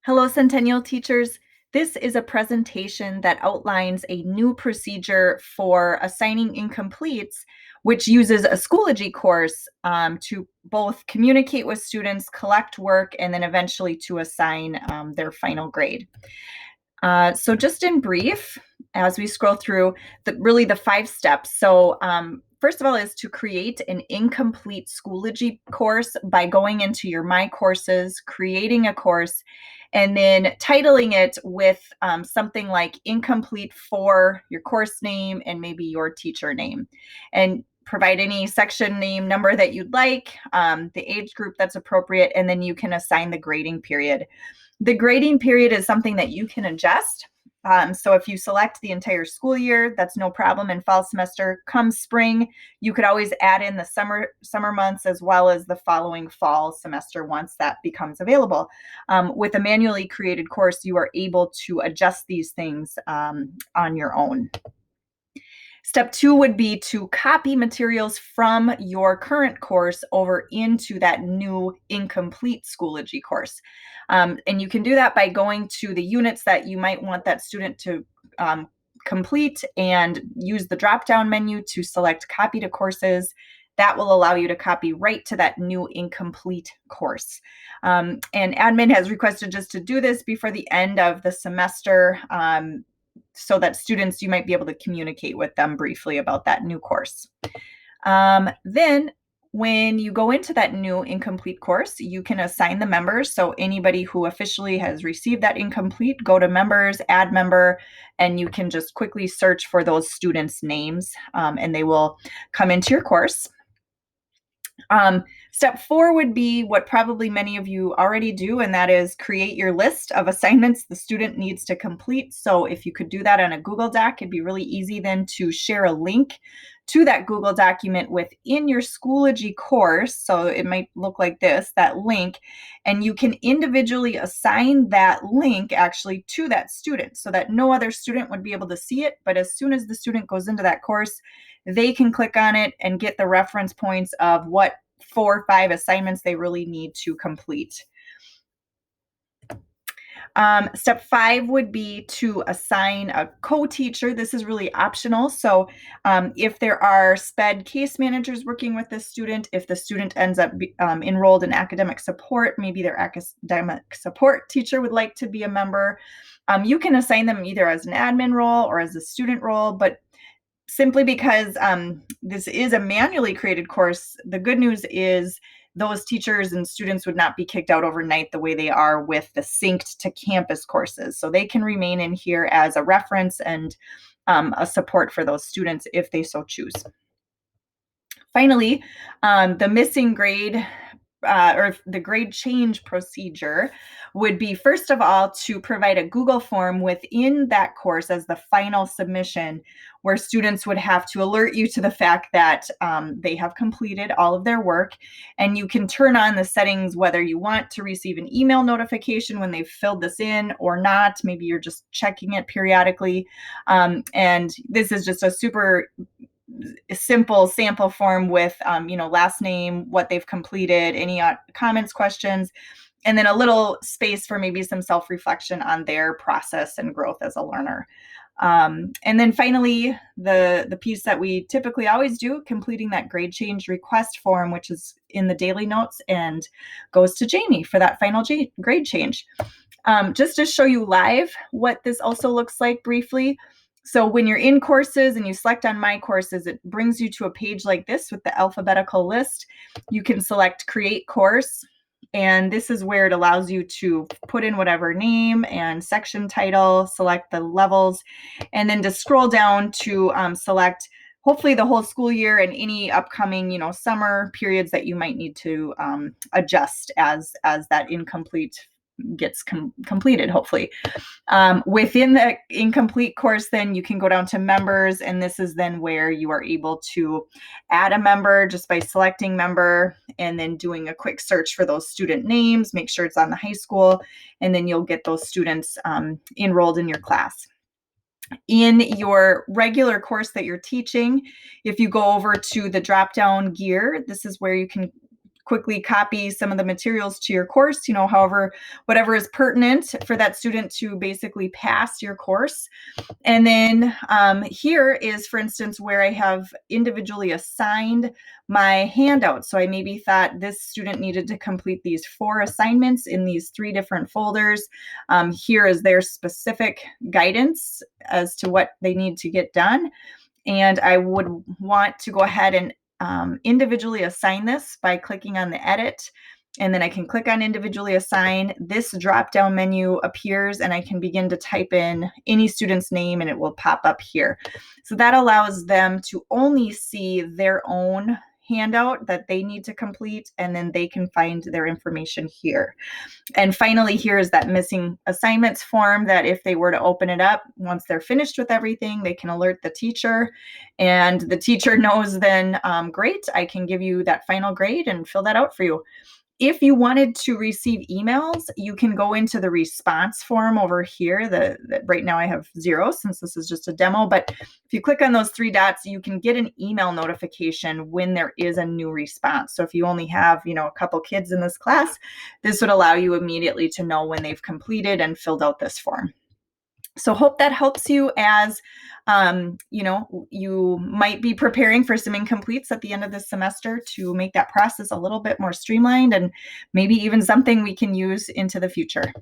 Hello, Centennial teachers. This is a presentation that outlines a new procedure for assigning incompletes, which uses a Schoology course to both communicate with students, collect work, and then eventually to assign their final grade. So just in brief, as we scroll through, the 5 steps. So first of all is to create an incomplete Schoology course by going into your My Courses, creating a course, and then titling it with something like incomplete for your course name and maybe your teacher name. And provide any section name number that you'd like, the age group that's appropriate, and then you can assign the grading period. The grading period is something that you can adjust. So if you select the entire school year, that's no problem in fall semester. Come spring, you could always add in the summer months as well as the following fall semester once that becomes available. With a manually created course, you are able to adjust these things on your own. Step 2 would be to copy materials from your current course over into that new incomplete Schoology course. And you can do that by going to the units that you might want that student to complete and use the drop-down menu to select copy to courses. That will allow you to copy right to that new incomplete course. And admin has requested just to do this before the end of the semester so that students, you might be able to communicate with them briefly about that new course. Then when you go into that new incomplete course, you can assign the members. So anybody who officially has received that incomplete, go to members, add member, and you can just quickly search for those students' names and they will come into your course. Step 4 would be what probably many of you already do, and that is create your list of assignments the student needs to complete. So if you could do that on a Google Doc, it'd be really easy then to share a link to that Google document within your Schoology course. So it might look like this, that link, and you can individually assign that link actually to that student so that no other student would be able to see it. But as soon as the student goes into that course, they can click on it and get the reference points of what 4 or 5 assignments they really need to complete. Step 5 would be to assign a co-teacher. This is really optional. So if there are SPED case managers working with the student, if the student ends up enrolled in academic support, maybe their academic support teacher would like to be a member, you can assign them either as an admin role or as a student role, but simply because this is a manually created course, the good news is those teachers and students would not be kicked out overnight the way they are with the synced to campus courses. So they can remain in here as a reference and a support for those students if they so choose. Finally, the missing grade or the grade change procedure would be, first of all, to provide a Google form within that course as the final submission, where students would have to alert you to the fact that they have completed all of their work. And you can turn on the settings whether you want to receive an email notification when they've filled this in or not. Maybe you're just checking it periodically. And this is just a super simple sample form with last name, what they've completed, any comments, questions, and then a little space for maybe some self-reflection on their process and growth as a learner. And then finally, the piece that we typically always do, completing that grade change request form, which is in the daily notes and goes to Jamie for that final grade change. Just to show you live what this also looks like briefly. So when you're in courses and you select on My Courses, it brings you to a page like this with the alphabetical list. You can select Create Course, and this is where it allows you to put in whatever name and section title, select the levels, and then to scroll down to select hopefully the whole school year and any upcoming, summer periods that you might need to adjust as that incomplete gets completed, hopefully. Within the incomplete course, then you can go down to members, and this is then where you are able to add a member just by selecting member and then doing a quick search for those student names, make sure it's on the high school, and then you'll get those students enrolled in your class. In your regular course that you're teaching, if you go over to the drop-down gear, this is where you can quickly copy some of the materials to your course, however, whatever is pertinent for that student to basically pass your course. And then here is, for instance, where I have individually assigned my handout. So I maybe thought this student needed to complete these 4 assignments in these 3 different folders. Here is their specific guidance as to what they need to get done. And I would want to go ahead and individually assign this by clicking on the edit. And then I can click on individually assign. This drop-down menu appears and I can begin to type in any student's name and it will pop up here. So that allows them to only see their own handout that they need to complete, and then they can find their information here. And finally, here is that missing assignments form that if they were to open it up, once they're finished with everything, they can alert the teacher, and the teacher knows then, great, I can give you that final grade and fill that out for you. If you wanted to receive emails, you can go into the response form over here. Right now I have 0 since this is just a demo, but if you click on those 3 dots, you can get an email notification when there is a new response. So if you only have, a couple kids in this class, this would allow you immediately to know when they've completed and filled out this form. So hope that helps you as, you might be preparing for some incompletes at the end of this semester to make that process a little bit more streamlined and maybe even something we can use into the future.